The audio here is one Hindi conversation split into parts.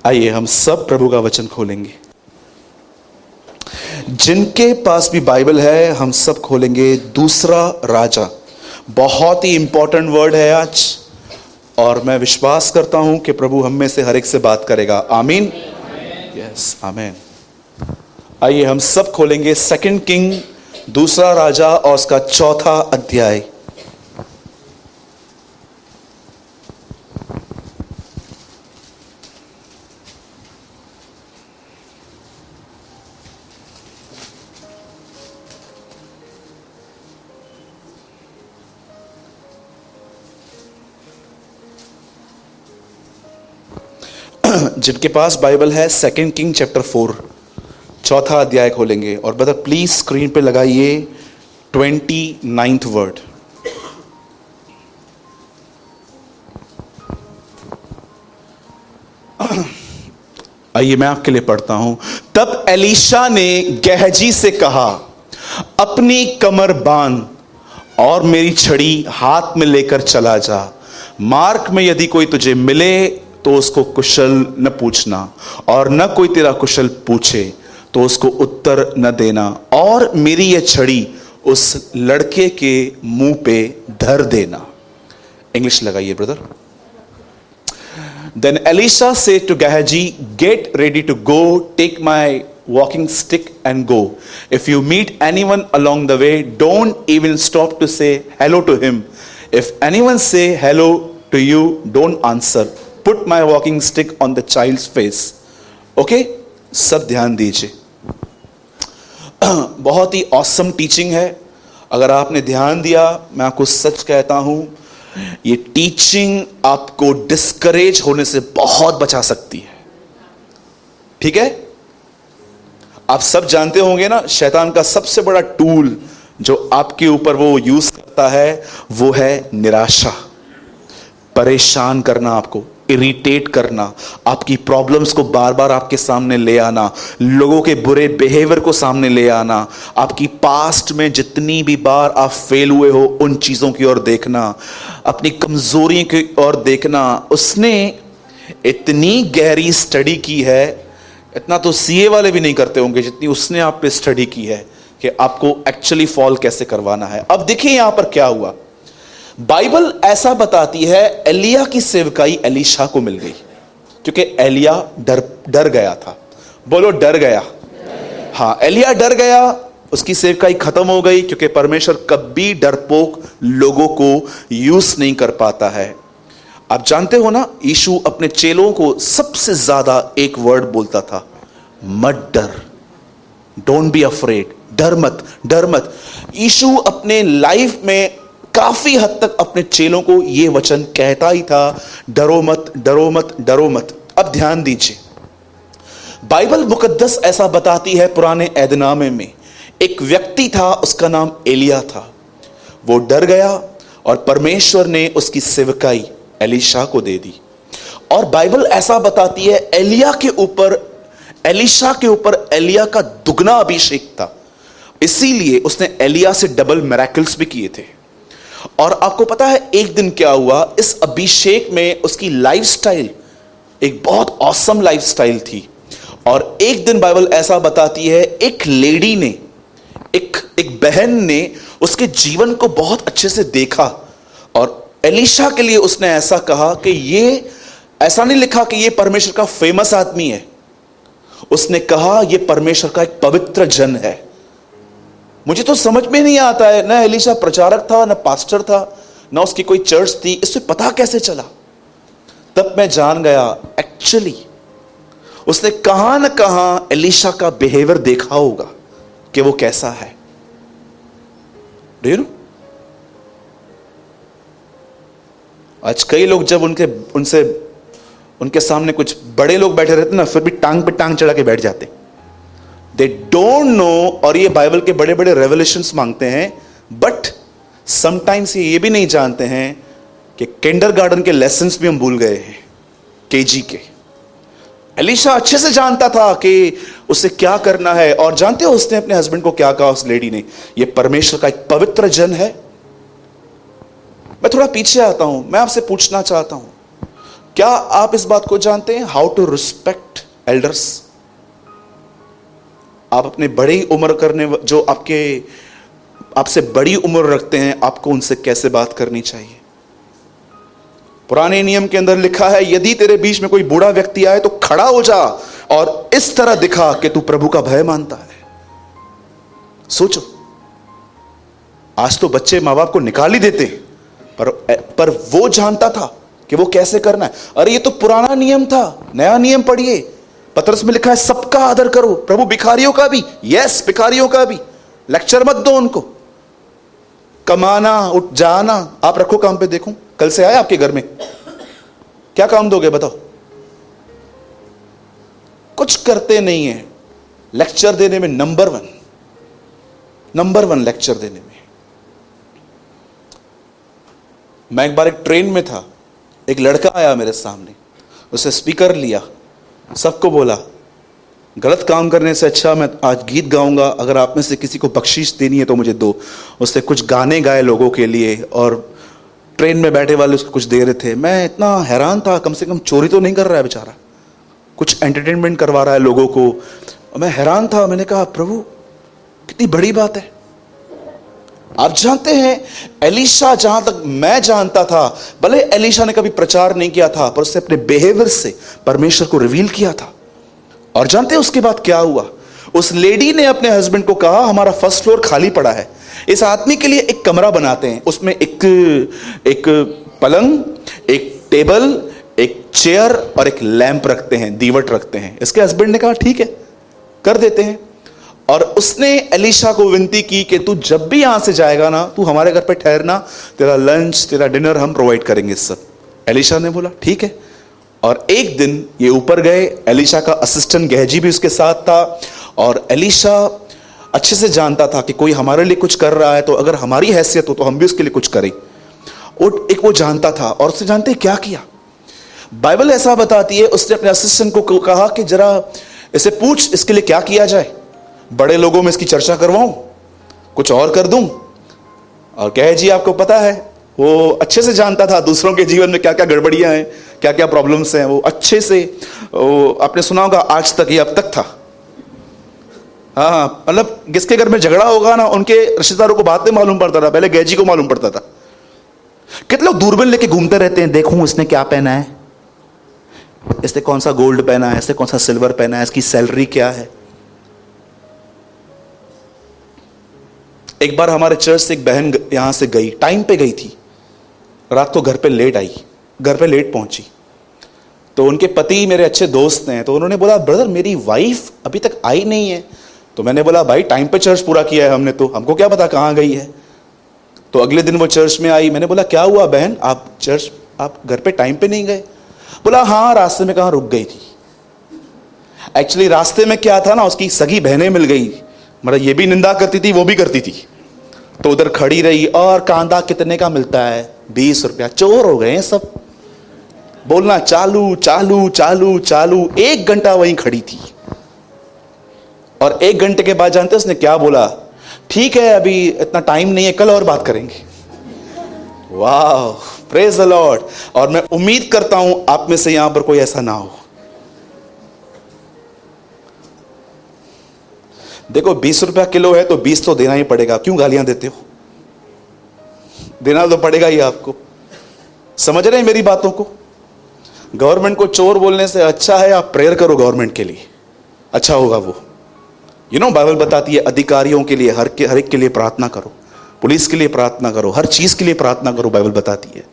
आइए हम सब प्रभु का वचन खोलेंगे। जिनके पास भी बाइबल है हम सब खोलेंगे दूसरा राजा। बहुत ही इंपॉर्टेंट वर्ड है आज, और मैं विश्वास करता हूं कि प्रभु हम में से हर एक से बात करेगा। आमीन, यस आमीन। आइए हम सब खोलेंगे सेकंड किंग दूसरा राजा और उसका चौथा अध्याय। जिनके पास बाइबल है सेकंड किंग चैप्टर 4 चौथा अध्याय खोलेंगे। और ब्रदर प्लीज स्क्रीन पे लगाइए 29th वर्ड। आइए मैं आपके लिए पढ़ता हूं। तब एलीशा ने गेहजी से कहा, अपनी कमर बांध और मेरी छड़ी हाथ में लेकर चला जा। मार्ग में यदि कोई तुझे मिले तो उसको कुशल न पूछना, और न कोई तेरा कुशल पूछे तो उसको उत्तर न देना, और मेरी यह छड़ी उस लड़के के मुंह पे धर देना। इंग्लिश लगाइए brother. Then Elisha said to Gehazi, get ready to go, take my walking stick and go. If you meet anyone along the way, don't even stop to say hello to him. If anyone say hello to you, don't answer. Put my walking stick on the child's face. Okay? सब ध्यान दीजिए। बहुत ही ऑसम टीचिंग है। अगर आपने ध्यान दिया, मैं आपको सच कहता हूं, ये टीचिंग आपको डिस्करेज होने से बहुत बचा सकती है। ठीक है? आप सब जानते होंगे ना, शैतान का सबसे बड़ा टूल जो आपके ऊपर वो यूज करता है वो है निराशा, परेशान करना, आपको इरिटेट करना, आपकी प्रॉब्लम्स को बार बार आपके सामने ले आना, लोगों के बुरे बिहेवियर को सामने ले आना, आपकी पास्ट में जितनी भी बार आप फेल हुए हो उन चीजों की ओर देखना, अपनी कमजोरी की ओर देखना। उसने इतनी गहरी स्टडी की है, इतना तो सीए वाले भी नहीं करते होंगे जितनी उसने आप पे स्टडी की है कि आपको एक्चुअली फॉल कैसे करवाना है। अब देखिए यहां पर क्या हुआ। बाइबल ऐसा बताती है एलिया की सेवकाई एलीशा को मिल गई, क्योंकि एलिया डर गया था। बोलो डर गया। हाँ, एलिया डर गया, उसकी सेवकाई खत्म हो गई, क्योंकि परमेश्वर कभी डरपोक लोगों को यूज नहीं कर पाता है। आप जानते हो ना, यीशु अपने चेलों को सबसे ज्यादा एक वर्ड बोलता था, मत डर, डोंट बी अफ्रेड, डर मत, डर मत। यीशु अपने लाइफ में काफी हद तक अपने चेलों को यह वचन कहता ही था, डरो मत, डरो मत, डरो मत। अब ध्यान दीजिए, बाइबल मुकद्दस ऐसा बताती है, पुराने ऐदनामे में एक व्यक्ति था, उसका नाम एलिया था। वो डर गया और परमेश्वर ने उसकी सेवकाई एलीशा को दे दी। और बाइबल ऐसा बताती है एलिया के ऊपर, एलीशा के ऊपर एलिया का दुगना अभिषेक था, इसीलिए उसने एलिया से डबल मिरेकल्स भी किए थे। और आपको पता है एक दिन क्या हुआ, इस अभिषेक में उसकी लाइफस्टाइल एक बहुत ऑसम लाइफस्टाइल थी। और एक दिन बाइबल ऐसा बताती है एक लेडी ने, एक बहन ने उसके जीवन को बहुत अच्छे से देखा, और एलीशा के लिए उसने ऐसा कहा कि ये, ऐसा नहीं लिखा कि ये परमेश्वर का फेमस आदमी है, उसने कहा ये परमेश्वर का एक पवित्र जन है। मुझे तो समझ में नहीं आता है, ना एलीशा प्रचारक था, ना पास्टर था, ना उसकी कोई चर्च थी, इससे पता कैसे चला? तब मैं जान गया एक्चुअली उसने कहां न कहां एलीशा का बिहेवियर देखा होगा कि वो कैसा है। Do you know? आज कई लोग जब उनके सामने कुछ बड़े लोग बैठे रहते ना, फिर भी टांग पे टांग चढ़ा के बैठ जाते। दे डोंट नो, और ये बाइबल के बड़े बड़े रेवलेशंस मांगते हैं, बट समटाइम्स ये भी नहीं जानते हैं कि किंडरगार्टन के लेसन्स भी हम भूल गए हैं, केजी के। एलीशा अच्छे से जानता था कि उसे क्या करना है, और जानते हो उसने अपने हस्बैंड को क्या कहा, उस लेडी ने, यह परमेश्वर का एक पवित्र जन है। मैं थोड़ा पीछे आता हूं, मैं आपसे पूछना चाहता हूं, क्या आप इस बात को जानते हैं, हाउ टू रिस्पेक्ट एल्डर्स? आप अपने बड़ी उम्र करने जो आपसे बड़ी उम्र रखते हैं, आपको उनसे कैसे बात करनी चाहिए? पुराने नियम के अंदर लिखा है, यदि तेरे बीच में कोई बूढ़ा व्यक्ति आए तो खड़ा हो जा और इस तरह दिखा कि तू प्रभु का भय मानता है। सोचो, आज तो बच्चे मां बाप को निकाल ही देते हैं, पर वो जानता था कि वो कैसे करना है। अरे ये तो पुराना नियम था, नया नियम पढ़िए। पतरस में लिखा है सबका आदर करो, प्रभु भिखारियों का भी। यस, भिखारियों का भी। लेक्चर मत दो उनको। कमाना, उठ जाना, आप रखो काम पे। देखूं कल से आए आपके घर में, क्या काम दोगे बताओ? कुछ करते नहीं है। लेक्चर देने में नंबर वन लेक्चर देने में। मैं एक बार एक ट्रेन में था, एक लड़का आया मेरे सामने, उसे स्पीकर लिया, सबको बोला गलत काम करने से अच्छा मैं आज गीत गाऊंगा, अगर आप में से किसी को बख्शीश देनी है तो मुझे दो। उसने कुछ गाने गाए लोगों के लिए और ट्रेन में बैठे वाले उसको कुछ दे रहे थे। मैं इतना हैरान था, कम से कम चोरी तो नहीं कर रहा है बेचारा, कुछ एंटरटेनमेंट करवा रहा है लोगों को। मैं हैरान था, मैंने कहा प्रभु कितनी बड़ी बात है। आप जानते हैं एलीशा, जहां तक मैं जानता था, भले एलीशा ने कभी प्रचार नहीं किया था, पर उसने अपने बिहेवियर से परमेश्वर को रिवील किया था। और जानते हैं उसके बाद क्या हुआ? उस लेडी ने अपने हस्बैंड को कहा हमारा फर्स्ट फ्लोर खाली पड़ा है, इस आदमी के लिए एक कमरा बनाते हैं, उसमें एक पलंग, एक टेबल, एक चेयर और एक लैंप रखते हैं, दीवट रखते हैं। इसके हस्बैंड ने कहा ठीक है, कर देते हैं। और उसने एलीशा को विनती की कि तू जब भी यहां से जाएगा ना, तू हमारे घर पे ठहरना, तेरा लंच तेरा डिनर हम प्रोवाइड करेंगे सब। एलीशा ने बोला ठीक है। और एक दिन ये ऊपर गए, एलीशा का असिस्टेंट गेहजी भी उसके साथ था, और एलीशा अच्छे से जानता था कि कोई हमारे लिए कुछ कर रहा है तो अगर हमारी हैसियत हो तो हम भी उसके लिए कुछ करें। और एक वो जानता था, और उससे जानते क्या किया? बाइबल ऐसा बताती है, उसने अपने असिस्टेंट को कहा कि जरा इसे पूछ इसके लिए क्या किया जाए, बड़े लोगों में इसकी चर्चा करवाऊं, कुछ और कर दूं। और गेहजी आपको पता है, वो अच्छे से जानता था दूसरों के जीवन में क्या क्या गड़बड़ियां हैं, क्या क्या प्रॉब्लम्स हैं। वो अच्छे से, आपने सुना होगा आज तक, ये अब तक था। हाँ, मतलब जिसके घर में झगड़ा होगा ना, उनके रिश्तेदारों को बाद में मालूम पड़ता था, पहले गेहजी को मालूम पड़ता था। कितने लोग दूरबीन लेके घूमते रहते हैं, देखूं इसने क्या पहना है, इसने कौन सा गोल्ड पहना है, इसने कौन सा सिल्वर पहना है, इसकी सैलरी क्या है। एक बार हमारे चर्च से एक बहन यहां से गई, टाइम पे गई थी, रात को घर पे लेट आई, घर पे लेट पहुंची। तो उनके पति मेरे अच्छे दोस्त हैं, तो उन्होंने बोला ब्रदर मेरी वाइफ अभी तक आई नहीं है। तो मैंने बोला भाई टाइम पे चर्च पूरा किया है हमने, तो हमको क्या पता कहाँ गई है। तो अगले दिन वो चर्च में आई। मैंने बोला क्या हुआ बहन, आप घर पे टाइम पे नहीं गए? बोला हाँ, रास्ते में कहाँ रुक गई थी। एक्चुअली रास्ते में क्या था ना, उसकी सगी बहनें मिल गई, मतलब ये भी निंदा करती थी, वो भी करती थी। तो उधर खड़ी रही, और कांदा कितने का मिलता है? 20 रुपया। चोर हो गए हैं सब, बोलना चालू चालू चालू चालू। 1 घंटा वहीं खड़ी थी, और 1 घंटे के बाद जानते उसने क्या बोला? ठीक है अभी इतना टाइम नहीं है, कल और बात करेंगे। वाह, प्रेज द लॉर्ड। और मैं उम्मीद करता हूं आप में से यहां पर कोई ऐसा ना हो। देखो 20 रुपया किलो है तो 20 तो देना ही पड़ेगा, क्यों गालियां देते हो? देना तो पड़ेगा ही आपको। समझ रहे हैं मेरी बातों को? गवर्नमेंट को चोर बोलने से अच्छा है आप प्रेयर करो गवर्नमेंट के लिए, अच्छा होगा वो। बाइबल बताती है अधिकारियों के लिए, हर एक के लिए प्रार्थना करो, पुलिस के लिए प्रार्थना करो, हर चीज के लिए प्रार्थना करो, बाइबल बताती है।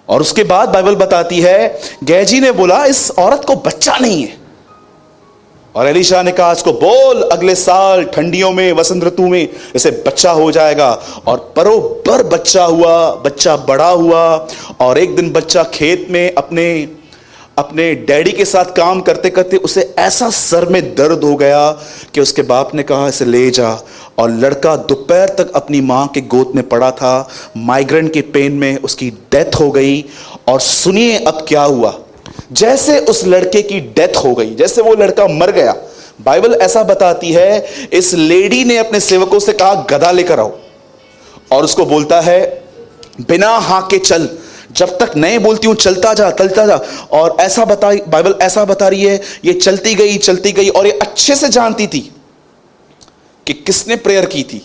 और उसके बाद बाइबल बताती है गेहजी ने बोला इस औरत को बच्चा नहीं है, और एलीशा ने कहा इसको बोल अगले साल ठंडियों में, वसंत ऋतु में इसे बच्चा हो जाएगा। और बरोबर बच्चा हुआ, बच्चा बड़ा हुआ। और एक दिन बच्चा खेत में अपने डैडी के साथ काम करते करते उसे ऐसा सर में दर्द हो गया कि उसके बाप ने कहा इसे ले जा। और लड़का दोपहर तक अपनी मां के गोद में पड़ा था, माइग्रेन के पेन में उसकी डेथ हो गई। और सुनिए अब क्या हुआ। जैसे उस लड़के की डेथ हो गई, जैसे वो लड़का मर गया, बाइबल ऐसा बताती है इस लेडी ने अपने सेवकों से कहा गधा लेकर आओ, और उसको बोलता है बिना हाके चल, जब तक नहीं बोलती हूं चलता जा चलता जा। और ऐसा बाइबल ऐसा बता रही है, ये चलती गई और ये अच्छे से जानती थी कि किसने प्रेयर की थी,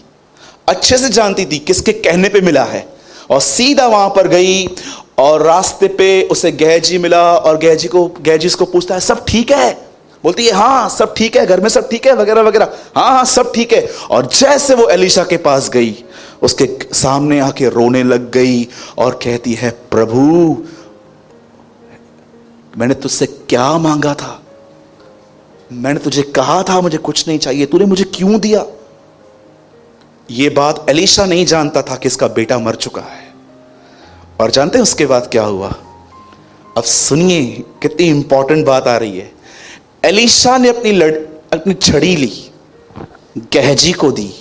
अच्छे से जानती थी किसके कहने पे मिला है, और सीधा वहां पर गई और रास्ते पे उसे गेहजी मिला और गेहजी उसको पूछता है सब ठीक है? बोलती है हाँ सब ठीक है, घर में सब ठीक है वगैरह वगैरह, हाँ हाँ सब ठीक है। और जैसे वो एलीशा के पास गई, उसके सामने आके रोने लग गई और कहती है प्रभु मैंने तुझसे क्या मांगा था, मैंने तुझे कहा था मुझे कुछ नहीं चाहिए, तूने मुझे क्यों दिया? ये बात एलीशा नहीं जानता था कि इसका बेटा मर चुका है। और जानते हैं उसके बाद क्या हुआ? अब सुनिए कितनी इंपॉर्टेंट बात आ रही है। एलीशा ने अपनी छड़ी ली, गेहजी को दी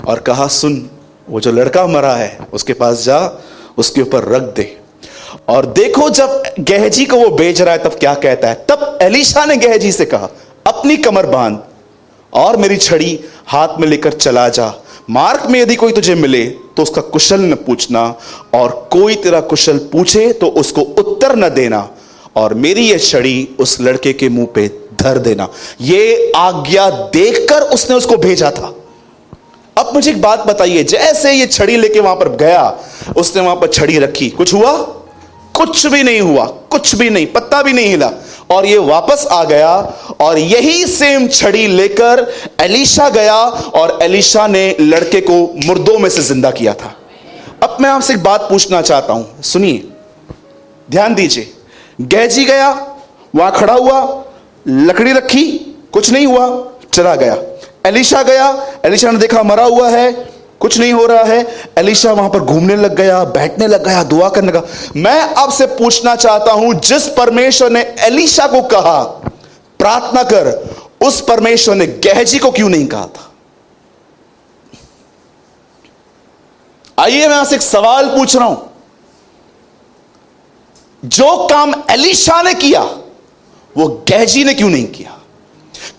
और कहा सुन, वो जो लड़का मरा है उसके पास जा, उसके ऊपर रख दे। और देखो जब गेहजी को वो बेच रहा है तब क्या कहता है, तब एलीशा ने गेहजी से कहा अपनी कमर बांध और मेरी छड़ी हाथ में लेकर चला जा, मार्ग में यदि कोई तुझे मिले तो उसका कुशल न पूछना, और कोई तेरा कुशल पूछे तो उसको उत्तर न देना, और मेरी यह छड़ी उस लड़के के मुंह पे धर देना। ये आज्ञा देखकर उसने उसको भेजा था। अब मुझे एक बात बताइए, जैसे ये छड़ी लेके वहां पर गया, उसने वहां पर छड़ी रखी, कुछ हुआ? कुछ भी नहीं हुआ, कुछ भी नहीं, पत्ता भी नहीं हिला। और ये वापस आ गया और यही सेम छड़ी लेकर एलीशा गया और एलीशा ने लड़के को मुर्दों में से जिंदा किया था। अब मैं आपसे एक बात पूछना चाहता हूं, सुनिए, ध्यान दीजिए। गेहजी गया, वहां खड़ा हुआ, लकड़ी रखी, कुछ नहीं हुआ, चला गया। एलीशा गया, एलीशा ने देखा मरा हुआ है, कुछ नहीं हो रहा है, एलीशा वहां पर घूमने लग गया, बैठने लग गया, दुआ करने लगा। मैं आपसे पूछना चाहता हूं, जिस परमेश्वर ने एलीशा को कहा प्रार्थना कर, उस परमेश्वर ने गेहजी को क्यों नहीं कहा था? आइए मैं आपसे एक सवाल पूछ रहा हूं, जो काम एलीशा ने किया वो गेहजी ने क्यों नहीं किया?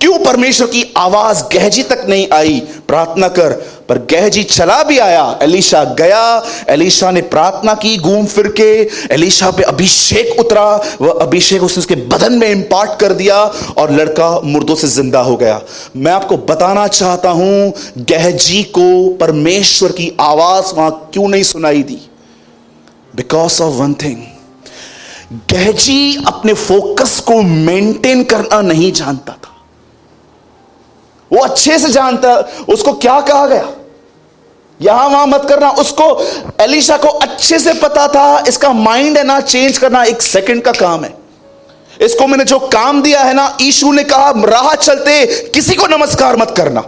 क्यों परमेश्वर की आवाज गेहजी तक नहीं आई प्रार्थना कर? पर गेहजी चला भी आया, एलीशा गया, एलीशा ने प्रार्थना की घूम फिर के, एलीशा पे अभिषेक उतरा, वह अभिषेक उसने उसके बदन में इंपार्ट कर दिया और लड़का मुर्दों से जिंदा हो गया। मैं आपको बताना चाहता हूं, गेहजी को परमेश्वर की आवाज वहां क्यों नहीं सुनाई दी? बिकॉज ऑफ वन थिंग, गेहजी अपने फोकस को मेंटेन करना नहीं जानता था। वो अच्छे से जानता उसको क्या कहा गया, यहां वहां मत करना, उसको एलीशा को अच्छे से पता था इसका माइंड है ना चेंज करना 1 सेकंड का काम है। इसको मैंने जो काम दिया है ना, यीशु ने कहा राह चलते किसी को नमस्कार मत करना,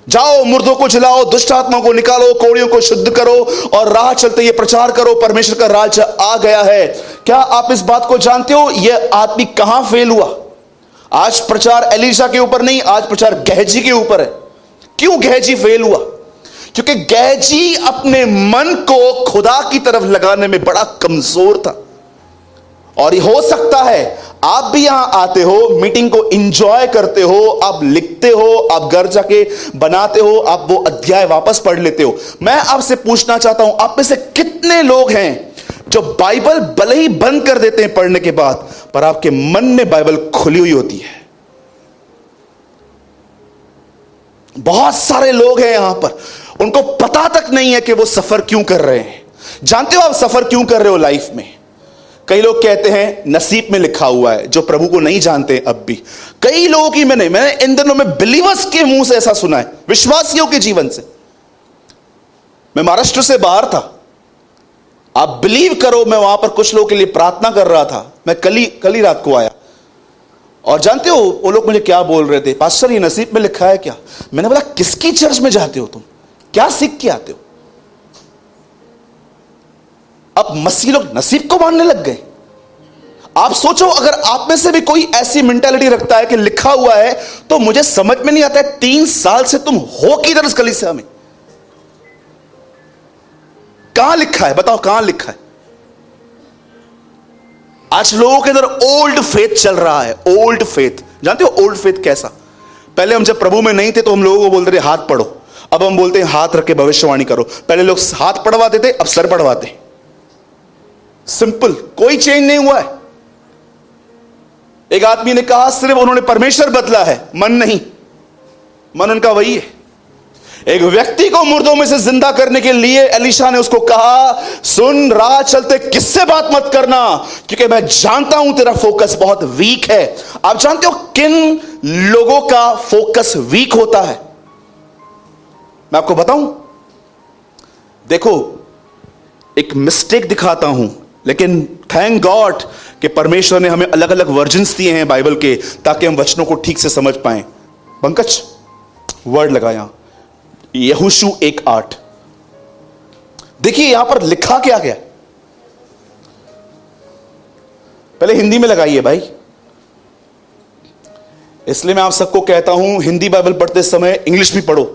जाओ मुर्दों को जलाओ, दुष्ट आत्माओं को निकालो, कोड़ियों को शुद्ध करो और राह चलते ये प्रचार करो परमेश्वर का राज आ गया है। क्या आप इस बात को जानते हो? यह आदमी कहां फेल हुआ? आज प्रचार एलीशा के ऊपर नहीं, आज प्रचार गेहजी के ऊपर है। क्यों गेहजी फेल हुआ? क्योंकि गेहजी अपने मन को खुदा की तरफ लगाने में बड़ा कमजोर था। और ये हो सकता है आप भी यहां आते हो, मीटिंग को एंजॉय करते हो, आप लिखते हो, आप घर जाके बनाते हो, आप वो अध्याय वापस पढ़ लेते हो। मैं आपसे पूछना चाहता हूं, आप में से कितने लोग हैं जो बाइबल भले ही बंद कर देते हैं पढ़ने के बाद, पर आपके मन में बाइबल खुली हुई होती है? बहुत सारे लोग हैं यहां पर, उनको पता तक नहीं है कि वो सफर क्यों कर रहे हैं। जानते हो आप सफर क्यों कर रहे हो लाइफ में? कई लोग कहते हैं नसीब में लिखा हुआ है, जो प्रभु को नहीं जानते। अब भी कई लोगों की मैंने इन दिनों में बिलीवर्स के मुंह से ऐसा सुना है, विश्वासियों के जीवन से। मैं महाराष्ट्र से बाहर था, आप बिलीव करो, मैं वहां पर कुछ लोगों के लिए प्रार्थना कर रहा था। मैं कल ही रात को आया और जानते हो वो लोग मुझे क्या बोल रहे थे? पास्टर ये नसीब में लिखा है क्या? मैंने बोला किसकी चर्च में जाते हो तुम, क्या सीख के आते हो? अब मसीह लोग नसीब को मानने लग गए। आप सोचो, अगर आप में से भी कोई ऐसी मेंटालिटी रखता है कि लिखा हुआ है, तो मुझे समझ में नहीं आता है 3 साल से तुम हो किधर इस कलीसिया में? कहां लिखा है बताओ, कहां लिखा है? आज लोगों के अंदर ओल्ड फेथ चल रहा है, ओल्ड फेथ। जानते हो ओल्ड फेथ कैसा? पहले हम जब प्रभु में नहीं थे तो हम लोगों को बोलते थे हाथ पढ़ो, अब हम बोलते हैं हाथ रख के भविष्यवाणी करो। पहले लोग हाथ पढ़वाते थे, अब सर पढ़वाते। सिंपल, कोई चेंज नहीं हुआ है। एक आदमी ने कहा सिर्फ उन्होंने परमेश्वर बदला है, मन नहीं, मन उनका वही है। एक व्यक्ति को मुर्दों में से जिंदा करने के लिए एलीशा ने उसको कहा, सुन, राह चलते किससे बात मत करना, क्योंकि मैं जानता हूं तेरा फोकस बहुत वीक है। आप जानते हो किन लोगों का फोकस वीक होता है? मैं आपको बताऊं, देखो, एक मिस्टेक दिखाता हूं, लेकिन थैंक गॉड कि परमेश्वर ने हमें अलग अलग वर्जन्स दिए हैं बाइबल के, ताकि हम वचनों को ठीक से समझ पाएं। पंकज वर्ड लगाया, यहोशू 1:8। देखिए यहां पर लिखा क्या गया, पहले हिंदी में लगाइए भाई। इसलिए मैं आप सबको कहता हूं, हिंदी बाइबल पढ़ते समय इंग्लिश भी पढ़ो।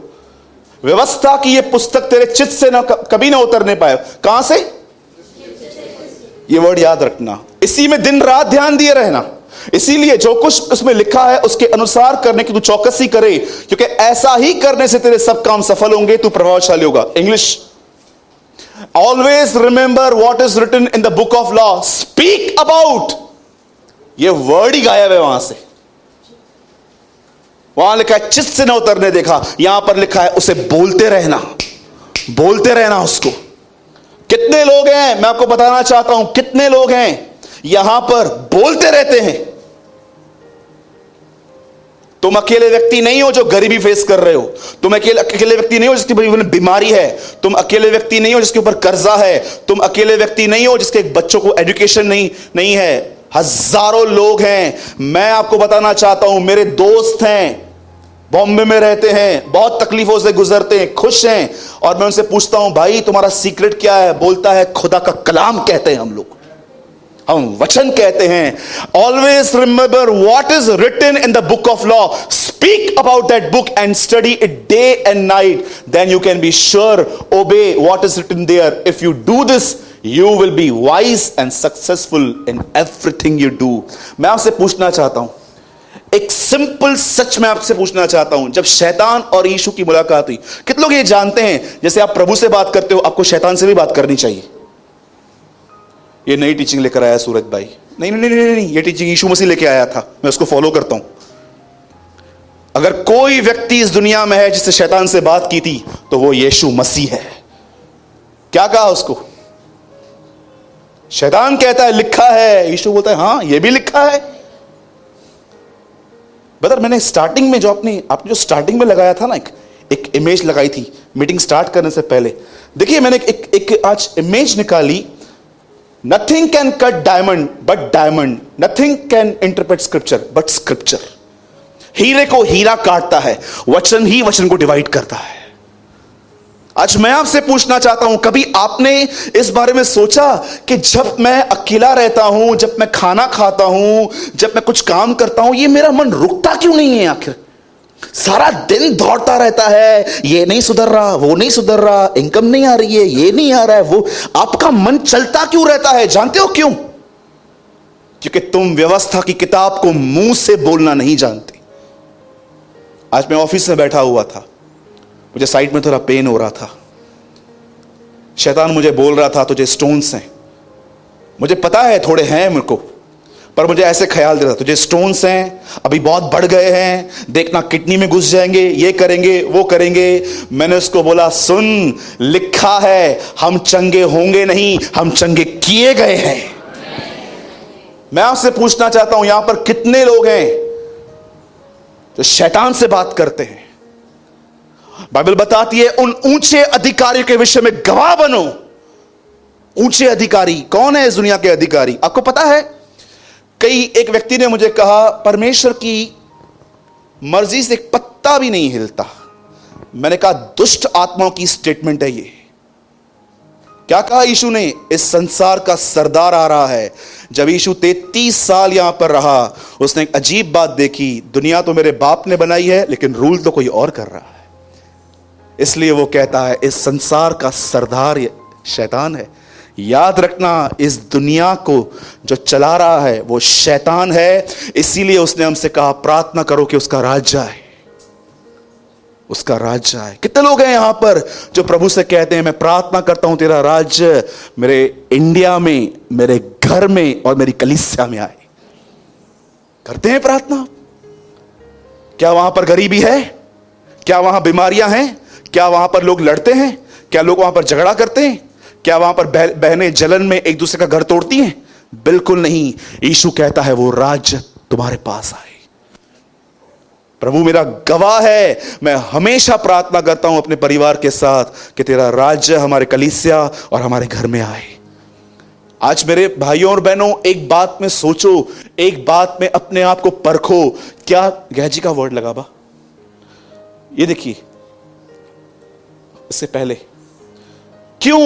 व्यवस्था की यह पुस्तक तेरे चित्त से ना कभी ना उतरने पाए। कहां से? ये वर्ड याद रखना, इसी में दिन रात ध्यान दिए रहना। इसीलिए जो कुछ उसमें लिखा है उसके अनुसार करने की तू चौकसी करे, क्योंकि ऐसा ही करने से तेरे सब काम सफल होंगे, तू प्रभावशाली होगा। English, always remember what is written in the book of law, speak about. ये वर्ड ही गायब है वहां से। वहां लिखा है चित्त से न उतरने देखा, यहां पर लिखा है उसे बोलते रहना, बोलते रहना उसको। कितने लोग हैं, मैं आपको बताना चाहता हूं, कितने लोग हैं यहां पर बोलते रहते हैं। तुम अकेले व्यक्ति नहीं हो जो गरीबी फेस कर रहे हो, तुम अकेले व्यक्ति नहीं हो जिसकी बीमारी है, तुम अकेले व्यक्ति नहीं हो जिसके ऊपर कर्जा है, तुम अकेले व्यक्ति नहीं हो जिसके बच्चों को एजुकेशन नहीं है। हजारों लोग हैं। मैं आपको बताना चाहता हूं, मेरे दोस्त हैं, बॉम्बे में रहते हैं, बहुत तकलीफों से गुजरते हैं, खुश हैं, और मैं उनसे पूछता हूं, भाई तुम्हारा सीक्रेट क्या है? बोलता है खुदा का कलाम कहते हैं हम लोग, हम वचन कहते हैं। Always remember what is written in the book of law, speak about that book and study it day and night, then you can be sure obey what is written there. If you do this you will be wise and successful in everything you do. मैं आपसे पूछना चाहता हूं, एक सिंपल सच मैं आपसे पूछना चाहता हूं, जब शैतान और यीशु की मुलाकात हुई, कितने लोग ये जानते हैं जैसे आप प्रभु से बात करते हो, आपको शैतान से भी बात करनी चाहिए? ये नई टीचिंग लेकर आया सूरज भाई। नहीं नहीं नहीं नहीं, ये टीचिंग यीशु मसीह लेके आया था, मैं उसको फॉलो करता हूं। अगर कोई व्यक्ति इस दुनिया में है जिससे शैतान से बात की थी तो वो यीशु मसीह है। क्या कहा उसको? शैतान कहता है लिखा है, यीशु बोलता है हां ये भी लिखा है। बता, मैंने स्टार्टिंग में जो आपने जो स्टार्टिंग में लगाया था ना, एक इमेज लगाई थी मीटिंग स्टार्ट करने से पहले। देखिए मैंने एक आज इमेज निकाली। Nothing can cut diamond but diamond, nothing can interpret scripture but scripture. हीरे को हीरा काटता है, वचन ही वचन को डिवाइड करता है। आज मैं आपसे पूछना चाहता हूं, कभी आपने इस बारे में सोचा कि जब मैं अकेला रहता हूं, जब मैं खाना खाता हूं, जब मैं कुछ काम करता हूं, ये मेरा मन रुकता क्यों नहीं है? आखिर सारा दिन दौड़ता रहता है, ये नहीं सुधर रहा, वो नहीं सुधर रहा, इनकम नहीं आ रही है, ये नहीं आ रहा है, वो। आपका मन चलता क्यों रहता है? जानते हो क्यों? क्योंकि तुम व्यवस्था की किताब को मुंह से बोलना नहीं जानते। आज मैं ऑफिस में बैठा हुआ था, मुझे साइड में थोड़ा पेन हो रहा था। शैतान मुझे बोल रहा था तुझे स्टोन्स हैं। मुझे पता है थोड़े हैं मेरे को, पर मुझे ऐसे ख्याल दे रहा तुझे स्टोन्स हैं, अभी बहुत बढ़ गए हैं, देखना किडनी में घुस जाएंगे, ये करेंगे वो करेंगे। मैंने उसको बोला सुन, लिखा है हम चंगे होंगे नहीं, हम चंगे किए गए हैं। मैं आपसे पूछना चाहता हूं, यहां पर कितने लोग हैं जो शैतान से बात करते हैं? बाइबल बताती है उन ऊंचे अधिकारियों के विषय में गवाह बनो। ऊंचे अधिकारी कौन है? इस दुनिया के अधिकारी आपको पता है? एक व्यक्ति ने मुझे कहा परमेश्वर की मर्जी से एक पत्ता भी नहीं हिलता। मैंने कहा दुष्ट आत्माओं की स्टेटमेंट है ये। क्या कहा यीशु ने? इस संसार का सरदार आ रहा है। जब यीशु 33 साल यहां पर रहा, उसने एक अजीब बात देखी, दुनिया तो मेरे बाप ने बनाई है लेकिन रूल तो कोई और कर रहा है। इसलिए वो कहता है इस संसार का सरदार शैतान है। याद रखना, इस दुनिया को जो चला रहा है वो शैतान है। इसीलिए उसने हमसे कहा प्रार्थना करो कि उसका राज्य आए, उसका राज्य आए। कितने लोग हैं यहां पर जो प्रभु से कहते हैं मैं प्रार्थना करता हूं तेरा राज्य मेरे इंडिया में, मेरे घर में और मेरी कलीसिया में आए? करते हैं प्रार्थना? क्या वहां पर गरीबी है? क्या वहां बीमारियां हैं? क्या वहां पर लोग लड़ते हैं? क्या लोग वहां पर झगड़ा करते हैं? क्या वहां पर बहनें जलन में एक दूसरे का घर तोड़ती हैं? बिल्कुल नहीं। यीशु कहता है वो राज्य तुम्हारे पास आए। प्रभु मेरा गवाह है, मैं हमेशा प्रार्थना करता हूं अपने परिवार के साथ कि तेरा राज्य हमारे कलीसिया और हमारे घर में आए। आज मेरे भाइयों और बहनों, एक बात में सोचो, एक बात में अपने आप को परखो। क्या गहजी का वर्ड लगा बा? ये देखिए, इससे पहले क्यों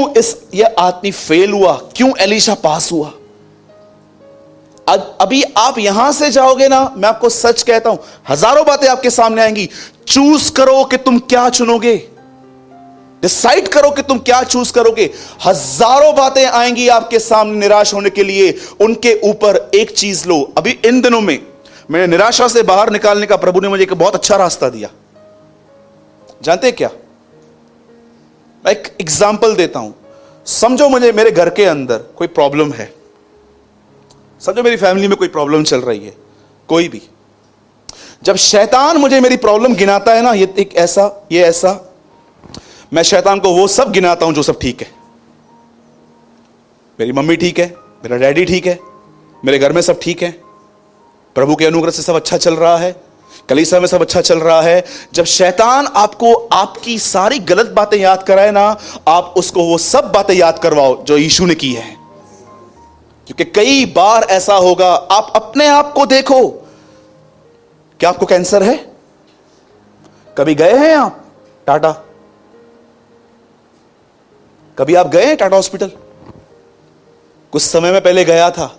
ये आदमी फेल हुआ? क्यों एलीशा पास हुआ? अभी आप यहां से जाओगे ना, मैं आपको सच कहता हूं, हजारों बातें आपके सामने आएंगी। चूज करो कि तुम क्या चुनोगे, डिसाइड करो कि तुम क्या चूज करोगे। हजारों बातें आएंगी आपके सामने निराश होने के लिए, उनके ऊपर एक चीज लो। अभी इन दिनों में मैंने निराशा से बाहर निकालने का प्रभु ने मुझे एक बहुत अच्छा रास्ता दिया। जानते हैं क्या? मैं एक एग्जाम्पल देता हूं। समझो मुझे मेरे घर के अंदर कोई प्रॉब्लम है, समझो मेरी फैमिली में कोई प्रॉब्लम चल रही है, कोई भी। जब शैतान मुझे मेरी प्रॉब्लम गिनाता है ना, ये एक ऐसा, ये ऐसा, मैं शैतान को वो सब गिनाता हूं जो सब ठीक है। मेरी मम्मी ठीक है, मेरा डैडी ठीक है, मेरे घर में सब ठीक है, प्रभु के अनुग्रह से सब अच्छा चल रहा है, कलीसिया में सब अच्छा चल रहा है। जब शैतान आपको आपकी सारी गलत बातें याद कराए ना, आप उसको वो सब बातें याद करवाओ जो यीशु ने की है। क्योंकि कई बार ऐसा होगा, आप अपने आप को देखो। क्या आपको कैंसर है? कभी गए हैं आप टाटा? कभी आप गए हैं टाटा हॉस्पिटल? कुछ समय में पहले गया था।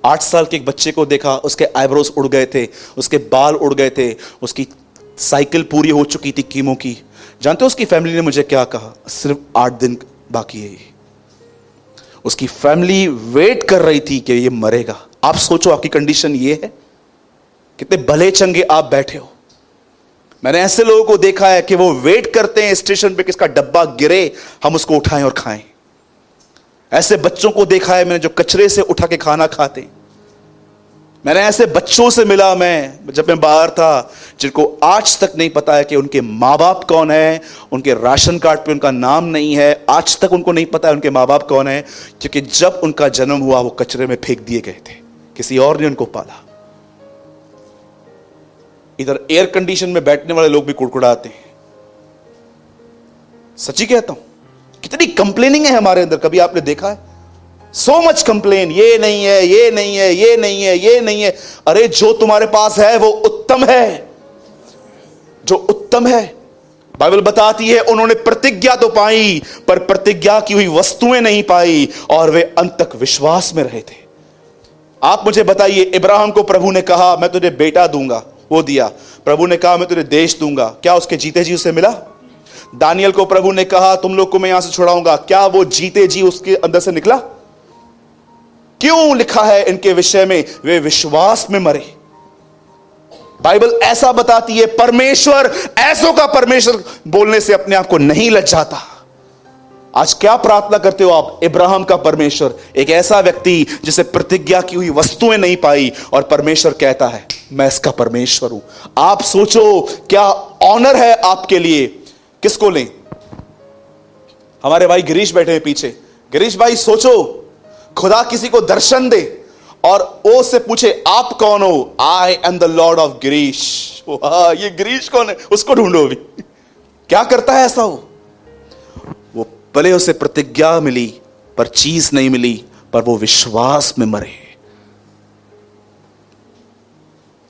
8 साल के एक बच्चे को देखा, उसके आईब्रोज उड़ गए थे, उसके बाल उड़ गए थे, उसकी साइकिल पूरी हो चुकी थी कीमो की। जानते हो उसकी फैमिली ने मुझे क्या कहा? सिर्फ 8 दिन बाकी है। उसकी फैमिली वेट कर रही थी कि ये मरेगा। आप सोचो आपकी कंडीशन ये है, कितने भले चंगे आप बैठे हो। मैंने ऐसे लोगों को देखा है कि वो वेट करते हैं स्टेशन पे, किसका डब्बा गिरे हम उसको उठाएं और खाएं। ऐसे बच्चों को देखा है मैंने जो कचरे से उठा के खाना खाते। मैंने ऐसे बच्चों से मिला मैं जब मैं बाहर था, जिनको आज तक नहीं पता है कि उनके माँ बाप कौन है, उनके राशन कार्ड पे उनका नाम नहीं है, आज तक उनको नहीं पता है उनके माँ बाप कौन है, क्योंकि जब उनका जन्म हुआ वो कचरे में फेंक दिए गए थे, किसी और ने उनको पाला। इधर एयर कंडीशन में बैठने वाले लोग भी कुड़कुड़ाते हैं। सच्ची कहता हूं, कितनी कंप्लेनिंग है हमारे अंदर, कभी आपने देखा है? सो मच कंप्लेन, ये नहीं है, ये नहीं है, ये नहीं है, ये नहीं है। अरे जो तुम्हारे पास है वो उत्तम है, जो उत्तम है। बाइबल बताती है उन्होंने प्रतिज्ञा तो पाई पर प्रतिज्ञा की हुई वस्तुएं नहीं पाई, और वे अंत तक विश्वास में रहे थे। आप मुझे बताइए, इब्राहिम को प्रभु ने कहा मैं तुझे बेटा दूंगा, वो दिया। प्रभु ने कहा मैं तुझे देश दूंगा, क्या उसके जीते जी उसे मिला? दानियल को प्रभु ने कहा तुम लोग को मैं यहां से छुड़ाऊंगा, क्या वो जीते जी उसके अंदर से निकला? क्यों लिखा है इनके विषय में वे विश्वास में मरे? बाइबल ऐसा बताती है, परमेश्वर ऐसों का परमेश्वर बोलने से अपने आप को नहीं लज्जाता। आज क्या प्रार्थना करते हो आप? इब्राहिम का परमेश्वर, एक ऐसा व्यक्ति जिसे प्रतिज्ञा की हुई वस्तुएं नहीं पाई, और परमेश्वर कहता है मैं इसका परमेश्वर हूं। आप सोचो क्या ऑनर है आपके लिए। किसको लें? हमारे भाई गिरीश बैठे हैं पीछे। गिरीश भाई सोचो, खुदा किसी को दर्शन दे और वो से पूछे आप कौन हो? I am the Lord of Girish. ये गिरीश कौन है? उसको ढूंढो अभी। क्या करता है ऐसा? वो भले उसे प्रतिज्ञा मिली पर चीज नहीं मिली, पर वो विश्वास में मरे।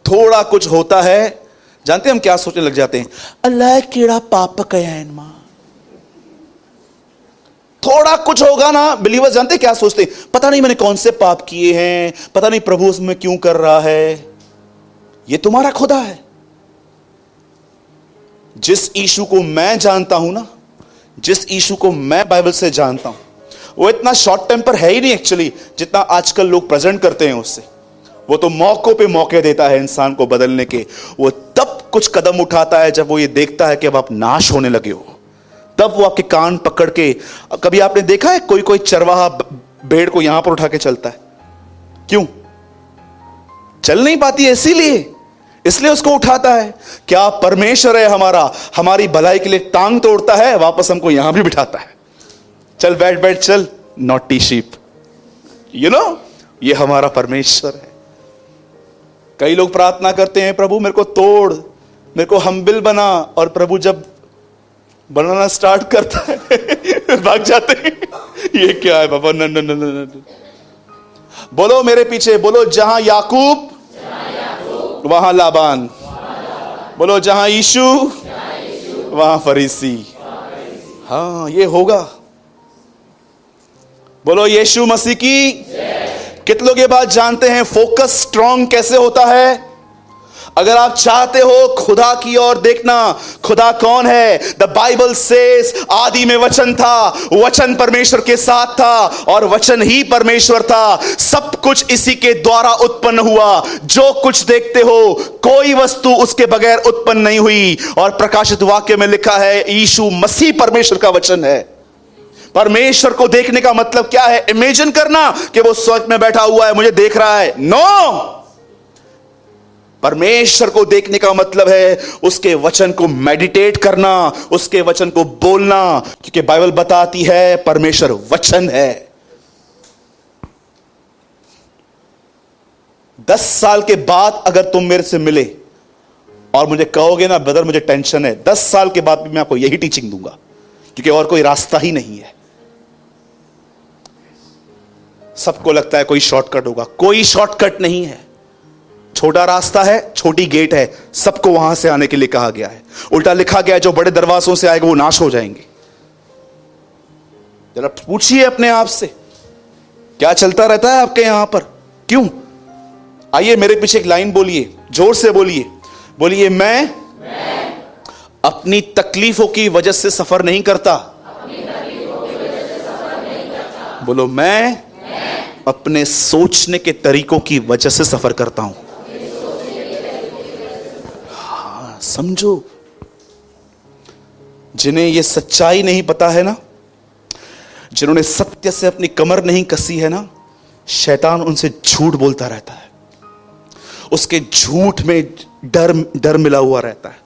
थोड़ा कुछ होता है, जानते हैं हम क्या सोचने लग जाते हैं? अल्लाह कीड़ा पाप कया इनमा। थोड़ा कुछ होगा ना, बिलीवर्स जानते क्या सोचते हैं? पता नहीं मैंने कौन से पाप किए हैं, पता नहीं प्रभु उसमें क्यों कर रहा है। ये तुम्हारा खुदा है। जिस यीशु को मैं जानता हूं ना, जिस यीशु को मैं बाइबल से जानता हूं, वो इतना शॉर्ट टेम्पर है ही नहीं एक्चुअली, जितना आजकल लोग प्रेजेंट करते हैं उससे। वो तो मौकों पे मौके देता है इंसान को बदलने के। वो तब कुछ कदम उठाता है जब वो ये देखता है कि अब आप नाश होने लगे हो। तब वो आपके कान पकड़ के, कभी आपने देखा है कोई कोई चरवाहा भेड़ को यहां पर उठा के चलता है? क्यों चल नहीं पाती है? इसलिए उसको उठाता है। क्या परमेश्वर है हमारा, हमारी भलाई के लिए टांग तोड़ता है, वापस हमको यहां भी बिठाता है। चल बैठ बैठ चल, नॉटी शीप, ये हमारा परमेश्वर है। कई लोग प्रार्थना करते हैं, प्रभु मेरे को तोड़, मेरे को हम्बिल बना, और प्रभु जब बनाना स्टार्ट करता है भाग जाते हैं। ये क्या है बाबा? न न न न। बोलो मेरे पीछे, बोलो जहां याकूब वहां लाबान। बोलो जहां यीशु वहां फरीसी। हाँ, ये होगा। बोलो यीशु मसीह की। कितने लोग ये बात जानते हैं फोकस स्ट्रांग कैसे होता है? अगर आप चाहते हो खुदा की ओर देखना, खुदा कौन है? द बाइबल सेज आदि में वचन था, वचन परमेश्वर के साथ था और वचन ही परमेश्वर था। सब कुछ इसी के द्वारा उत्पन्न हुआ। जो कुछ देखते हो कोई वस्तु उसके बगैर उत्पन्न नहीं हुई। और प्रकाशित वाक्य में लिखा है यीशु मसीह परमेश्वर का वचन है। परमेश्वर को देखने का मतलब क्या है? इमेजिन करना कि वो स्वर्ग में बैठा हुआ है, मुझे देख रहा है। नो, परमेश्वर को देखने का मतलब है उसके वचन को मेडिटेट करना, उसके वचन को बोलना, क्योंकि बाइबल बताती है परमेश्वर वचन है। 10 साल के बाद अगर तुम मेरे से मिले और मुझे कहोगे ना ब्रदर मुझे टेंशन है, 10 साल के बाद भी मैं आपको यही टीचिंग दूंगा, क्योंकि और कोई रास्ता ही नहीं है। सबको लगता है कोई शॉर्टकट होगा, कोई शॉर्टकट नहीं है। छोटा रास्ता है, छोटी गेट है, सबको वहां से आने के लिए कहा गया है। उल्टा लिखा गया है जो बड़े दरवाजों से आएगा वो नाश हो जाएंगे। जरा पूछिए अपने आप से, क्या चलता रहता है आपके यहां पर? क्यों? आइए मेरे पीछे एक लाइन बोलिए, जोर से बोलिए, बोलिए मैं अपनी तकलीफों की वजह से सफर नहीं करता। बोलो मैं अपने सोचने के तरीकों की वजह से सफर करता हूं। हाँ, समझो, जिन्हें यह सच्चाई नहीं पता है ना, जिन्होंने सत्य से अपनी कमर नहीं कसी है ना, शैतान उनसे झूठ बोलता रहता है। उसके झूठ में डर मिला हुआ रहता है।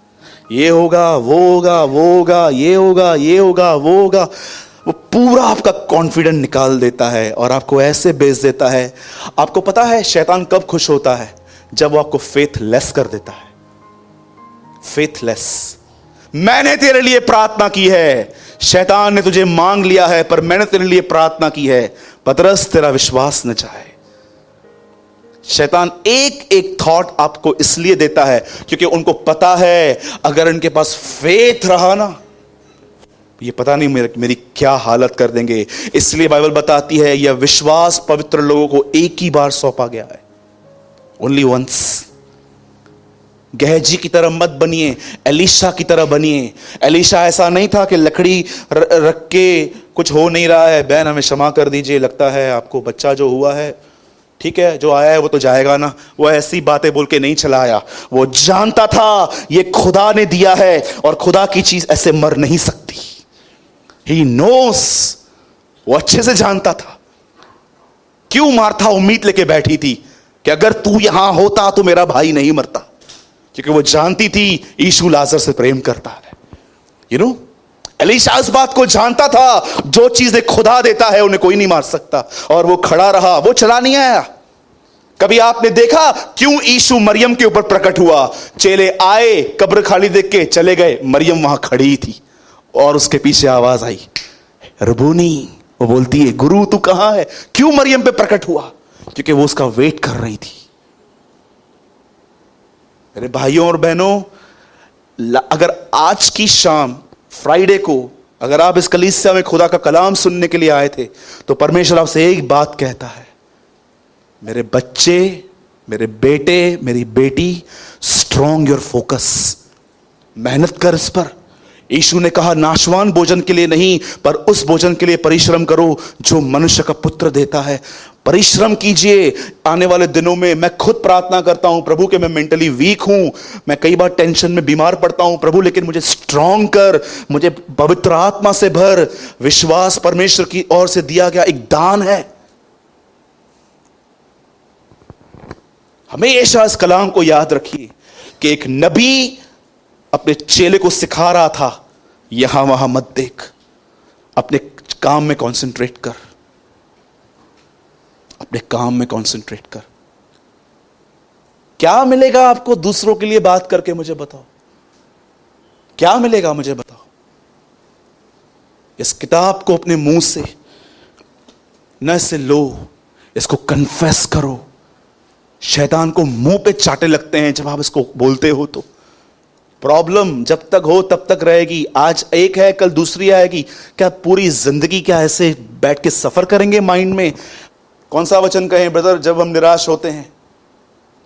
ये होगा, वो होगा, वो होगा, ये होगा, ये होगा, वो होगा। वो पूरा आपका कॉन्फिडेंस निकाल देता है और आपको ऐसे बेच देता है। आपको पता है शैतान कब खुश होता है? जब वो आपको फेथलेस कर देता है। फेथलेस। मैंने तेरे लिए प्रार्थना की है, शैतान ने तुझे मांग लिया है, पर मैंने तेरे लिए प्रार्थना की है, पतरस तेरा विश्वास न जाए। शैतान एक एक थॉट आपको इसलिए देता है क्योंकि उनको पता है अगर इनके पास फेथ रहा ना, ये पता नहीं मेरी क्या हालत कर देंगे। इसलिए बाइबल बताती है यह विश्वास पवित्र लोगों को एक ही बार सौंपा गया है, ओनली वंस। गहजी की तरह मत बनिए, एलीशा की तरह बनिए। एलीशा ऐसा नहीं था कि लकड़ी रख के कुछ हो नहीं रहा है, बहन हमें क्षमा कर दीजिए, लगता है आपको बच्चा जो हुआ है ठीक है, जो आया है वो तो जाएगा ना। वो ऐसी बातें बोल के नहीं चला आया। वो जानता था ये खुदा ने दिया है और खुदा की चीज ऐसे मर नहीं सकती। He knows, वो अच्छे से जानता था। क्यों मार्था उम्मीद लेके बैठी थी कि अगर तू यहां होता तो मेरा भाई नहीं मरता, क्योंकि वो जानती थी यीशु लाजर से प्रेम करता है। एलीशा इस बात को जानता था, जो चीजें खुदा देता है उन्हें कोई नहीं मार सकता। और वो खड़ा रहा, वो चला नहीं आया। कभी आपने देखा क्यों यीशु मरियम के ऊपर प्रकट हुआ? चेले आए, कब्र खाली देख के चले गए, मरियम वहां खड़ी थी और उसके पीछे आवाज आई रबूनी। वो बोलती है गुरु तू कहां है? क्यों मरियम पे प्रकट हुआ? क्योंकि वो उसका वेट कर रही थी। मेरे भाइयों और बहनों, अगर आज की शाम फ्राइडे को अगर आप इस कलीसिया में खुदा का कलाम सुनने के लिए आए थे, तो परमेश्वर आपसे एक बात कहता है, मेरे बच्चे, मेरे बेटे, मेरी बेटी, स्ट्रॉन्ग योर फोकस। मेहनत कर इस पर। यीशु ने कहा नाशवान भोजन के लिए नहीं, पर उस भोजन के लिए परिश्रम करो जो मनुष्य का पुत्र देता है। परिश्रम कीजिए। आने वाले दिनों में मैं खुद प्रार्थना करता हूं प्रभु कि मैं मेंटली वीक हूं, मैं कई बार टेंशन में बीमार पड़ता हूं प्रभु, लेकिन मुझे स्ट्रांग कर, मुझे पवित्र आत्मा से भर। विश्वास परमेश्वर की ओर से दिया गया एक दान है। हमेशा इस कलाम को याद रखिए कि एक नबी अपने चेले को सिखा रहा था, यहां वहां मत देख, अपने काम में कंसंट्रेट कर, अपने काम में कंसंट्रेट कर। क्या मिलेगा आपको दूसरों के लिए बात करके? मुझे बताओ, क्या मिलेगा? मुझे बताओ। इस किताब को अपने मुंह से न से लो, इसको कन्फेस करो। शैतान को मुंह पे चाटे लगते हैं जब आप इसको बोलते हो तो। प्रॉब्लम जब तक हो तब तक रहेगी। आज एक है, कल दूसरी आएगी। क्या पूरी जिंदगी क्या ऐसे बैठ के सफर करेंगे माइंड में? कौन सा वचन कहें ब्रदर जब हम निराश होते हैं?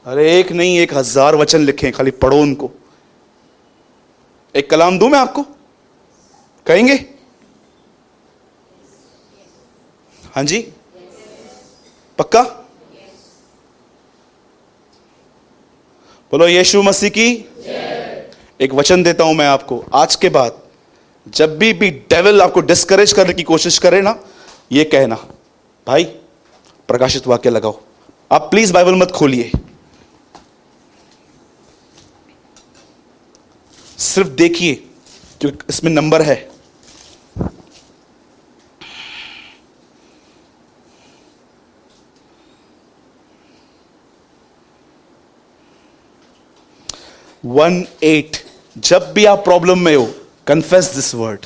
अरे एक नहीं, 1000 वचन लिखें, खाली पढ़ो उनको। एक कलाम दूं मैं आपको, कहेंगे? हाँ जी, पक्का? बोलो यीशु मसीह की। एक वचन देता हूं मैं आपको, आज के बाद जब भी डेविल आपको डिस्करेज करने की कोशिश करे ना, ये कहना, भाई प्रकाशित वाक्य लगाओ। आप प्लीज बाइबल मत खोलिए, सिर्फ देखिए क्योंकि इसमें नंबर है। वन 8। जब भी आप प्रॉब्लम में हो, कन्फेस दिस वर्ड।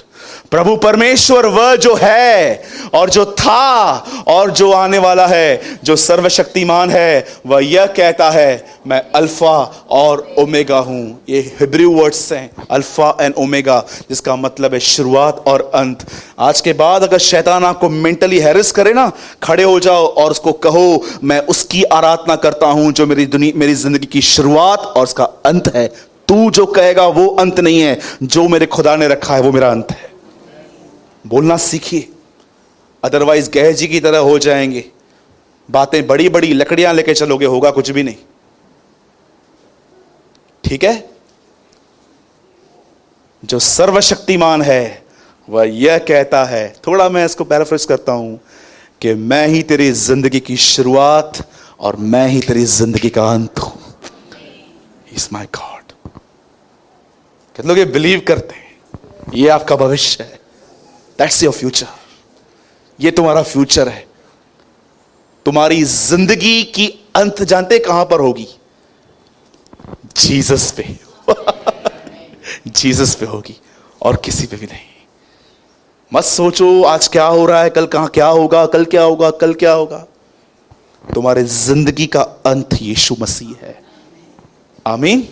प्रभु परमेश्वर वह जो है और जो था और जो आने वाला है, जो सर्वशक्तिमान है, वह यह कहता है, मैं अल्फा और ओमेगा हूं। ये हिब्रू वर्ड्स हैं, अल्फा एंड ओमेगा, जिसका मतलब है शुरुआत और अंत। आज के बाद अगर शैतान आपको मेंटली हैरेस करे ना, खड़े हो जाओ और उसको कहो, मैं उसकी आराधना करता हूं जो मेरी जिंदगी की शुरुआत और उसका अंत है। तू जो कहेगा वो अंत नहीं है, जो मेरे खुदा ने रखा है वो मेरा अंत है। बोलना सीखिए, अदरवाइज गहजी की तरह हो जाएंगे। बातें बड़ी बड़ी लकड़ियां लेके चलोगे, होगा कुछ भी नहीं। ठीक है? जो सर्वशक्तिमान है वह यह कहता है, थोड़ा मैं इसको पैराफ्रेज करता हूं, कि मैं ही तेरी जिंदगी की शुरुआत और मैं ही तेरी जिंदगी का अंत हूं। He is my God. कितने लोग ये बिलीव करते हैं? ये आपका भविष्य है। That's your future. ये तुम्हारा फ्यूचर है। तुम्हारी जिंदगी की अंत जानते कहां पर होगी? जीसस पे। जीसस पे होगी और किसी पे भी नहीं। मत सोचो आज क्या हो रहा है, कल कहां क्या होगा, कल क्या होगा, कल क्या होगा। तुम्हारे जिंदगी का अंत यीशु मसीह है। आमीन।